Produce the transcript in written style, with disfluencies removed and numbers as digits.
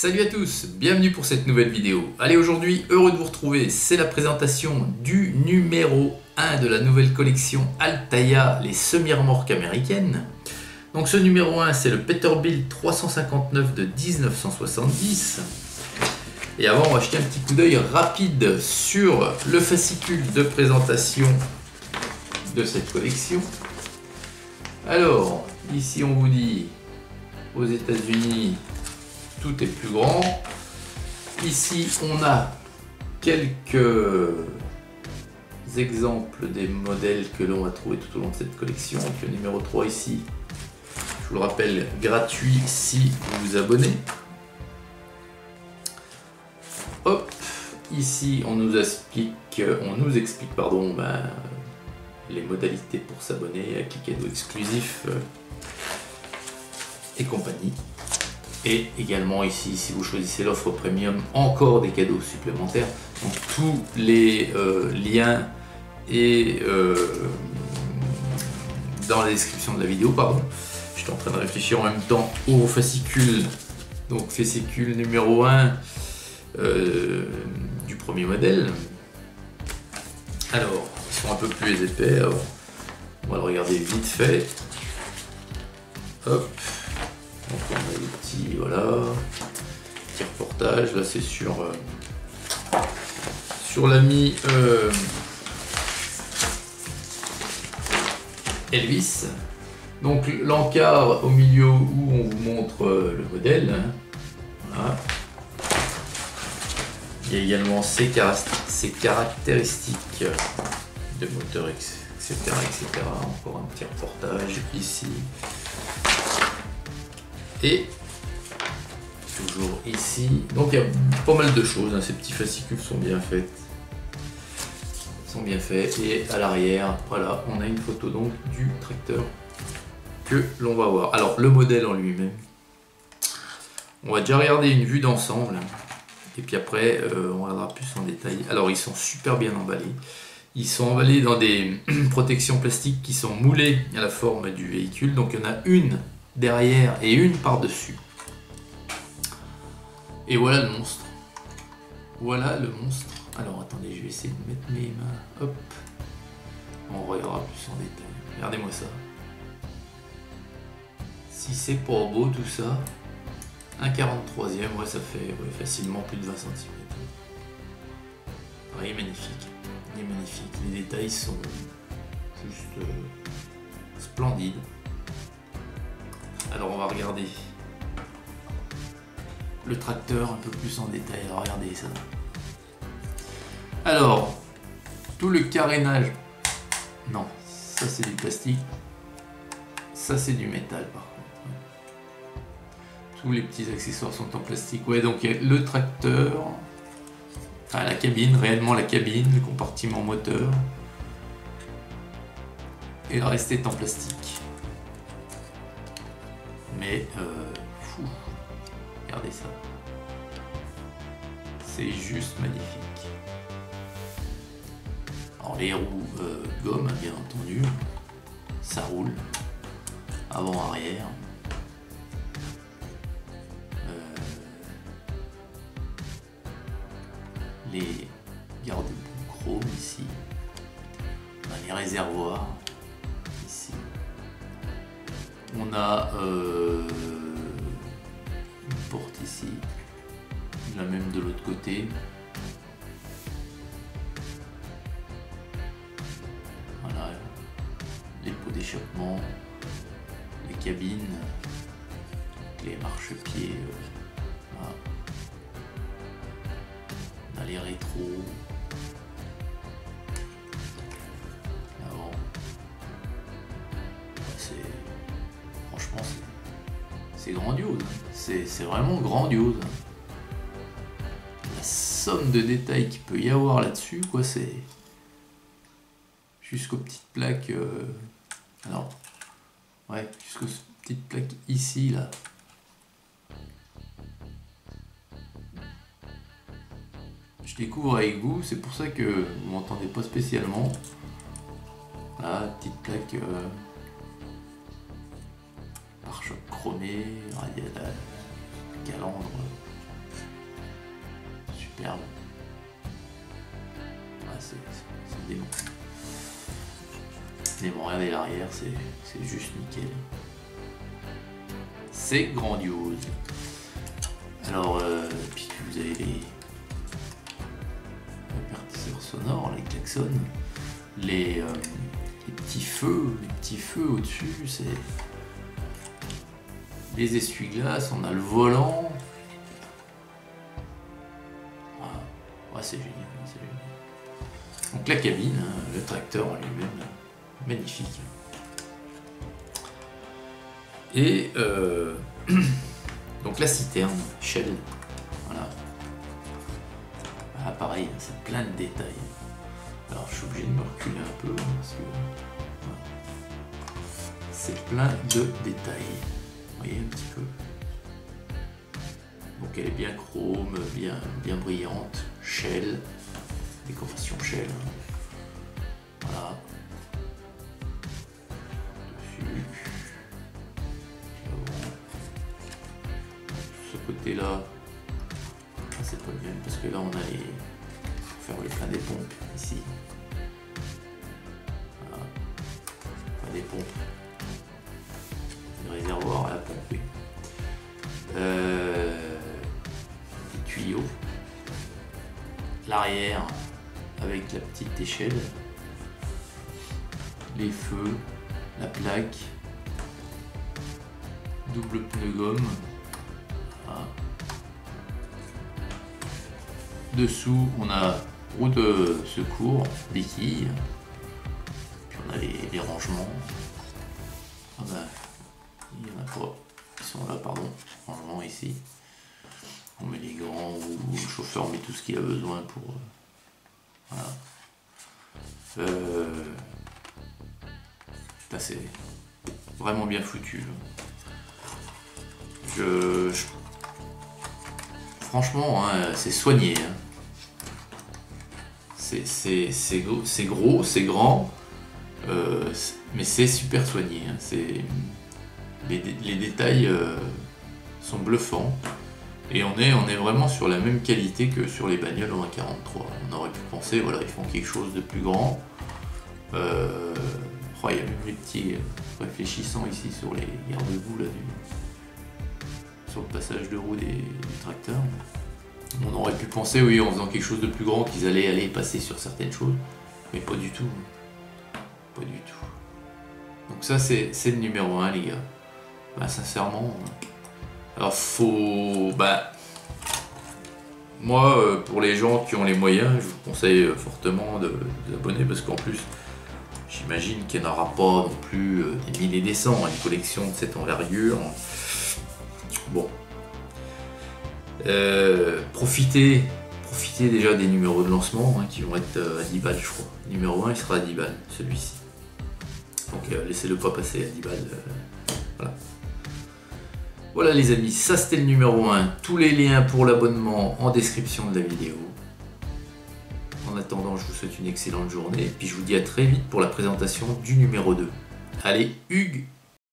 Salut à tous, bienvenue pour cette nouvelle vidéo. Allez, aujourd'hui, heureux de vous retrouver, c'est la présentation du numéro 1 de la nouvelle collection Altaïa, les semi-remorques américaines. Donc ce numéro 1, c'est le Peterbilt 359 de 1970. Et avant, on va jeter un petit coup d'œil rapide sur le fascicule de présentation de cette collection. Alors, ici on vous dit, aux États-Unis, tout est plus grand. Ici, on a quelques exemples des modèles que l'on va trouver tout au long de cette collection. Donc, le numéro 3 ici, je vous le rappelle, gratuit si vous vous abonnez. Hop, ici, on nous explique les modalités pour s'abonner, avec les cadeaux exclusifs et compagnie. Et également ici, si vous choisissez l'offre premium, encore des cadeaux supplémentaires. Donc tous les liens et dans la description de la vidéo, pardon. J'étais en train de réfléchir en même temps au fascicule. Donc fascicule numéro 1 du premier modèle. Alors, ils sont un peu plus épais. Alors, on va le regarder vite fait. Hop. Donc on a les petits, voilà, petit reportage, là c'est sur l'ami Elvis. Donc l'encart au milieu où on vous montre le modèle, hein. Voilà. Il y a également ses caractéristiques de moteur, etc., etc. Encore un petit reportage ici. Et toujours ici, donc il y a pas mal de choses, hein. Ces petits fascicules sont bien faits. Et à l'arrière, voilà, on a une photo donc du tracteur que l'on va voir. Alors le modèle en lui-même, on va déjà regarder une vue d'ensemble, et puis après on regardera plus en détail. Alors ils sont super bien emballés. Ils sont emballés dans des protections plastiques qui sont moulées à la forme du véhicule. Donc il y en a une derrière et une par-dessus. Et voilà le monstre. Voilà le monstre. Alors attendez, je vais essayer de mettre mes mains. Hop. On regardera plus en détail. Regardez-moi ça. Si c'est pas beau tout ça, 1,43e, ouais, ça fait facilement plus de 20 cm. Il est magnifique. Il est magnifique. Les détails sont juste splendides. Alors on va regarder le tracteur un peu plus en détail. Alors regardez ça. Alors, tout le carénage, non, ça c'est du plastique, ça c'est du métal par contre. Tous les petits accessoires sont en plastique. Ouais, donc le tracteur, enfin la cabine, réellement la cabine, le compartiment moteur, et le reste est en plastique. Mais fou, regardez ça, c'est juste magnifique. Alors les roues gomme bien entendu, ça roule, avant arrière. Les garde-boue chrome ici, on a les réservoirs ici. On a une porte ici, la même de l'autre côté. Voilà, les pots d'échappement, les cabines, les marchepieds. Voilà. On a les rétros. Avant. Franchement, c'est grandiose, c'est vraiment grandiose. La somme de détails qu'il peut y avoir là-dessus, quoi, c'est jusqu'aux petites plaques. Alors, ouais, jusqu'aux petites plaques ici, là. Je découvre avec vous, c'est pour ça que vous m'entendez pas spécialement. Là, petite plaque. Pare-choc chromé, calandre superbe. Ah, c'est démon. Démon, regardez l'arrière, c'est juste nickel. C'est grandiose. Alors, puis vous avez les répartisseurs sonores, les klaxons, les petits feux au-dessus, c'est les essuie-glaces, on a le volant. Ah, c'est génial, c'est génial. Donc la cabine, hein, le tracteur en lui-même, magnifique. Et donc la citerne, Shell, voilà. Ah, pareil, c'est plein de détails. Alors je suis obligé de me reculer un peu parce que voilà. C'est plein de détails. Vous voyez un petit peu. Donc elle est bien chrome, bien brillante. Shell, décoration Shell. Voilà. Dessus. Ce côté-là, c'est pas bien parce que là on a les. Faire le plein des pompes ici. Voilà. Plein des pompes. Le réservoir à la pompe, oui. Les tuyaux. L'arrière avec la petite échelle. Les feux. La plaque. Double pneu gomme. Voilà. Dessous, on a roue de secours, béquilles, puis on a les rangements. Ah ben, il n'y en a pas, ils sont là, pardon, rangements ici. On met les grands, ou le chauffeur met tout ce qu'il a besoin pour. Voilà. C'est vraiment bien foutu. Franchement, hein, c'est soigné. Hein. C'est gros, c'est grand, mais c'est super soigné. Hein. Les détails sont bluffants. Et on est vraiment sur la même qualité que sur les bagnoles en 1.43. On aurait pu penser, voilà, ils font quelque chose de plus grand. Il y a même les petits réfléchissants ici sur les garde-boue là, sur le passage de roue du tracteur. On aurait pu penser, oui, en faisant quelque chose de plus grand, qu'ils allaient aller passer sur certaines choses, mais pas du tout. Pas du tout. Donc ça, c'est le numéro 1, les gars. Bah, sincèrement, alors faut... Bah, moi, pour les gens qui ont les moyens, je vous conseille fortement de vous abonner, parce qu'en plus, j'imagine qu'il n'y en aura pas non plus des milliers des cents, une collection de cette envergure. Bon. Profitez déjà des numéros de lancement hein, qui vont être à 10 balles, je crois. Le numéro 1 il sera à 10 balles, celui-ci. Donc laissez-le pas passer à 10 balles. Voilà. Voilà les amis, ça c'était le numéro 1. Tous les liens pour l'abonnement en description de la vidéo. En attendant, je vous souhaite une excellente journée et puis je vous dis à très vite pour la présentation du numéro 2. Allez, Hugues!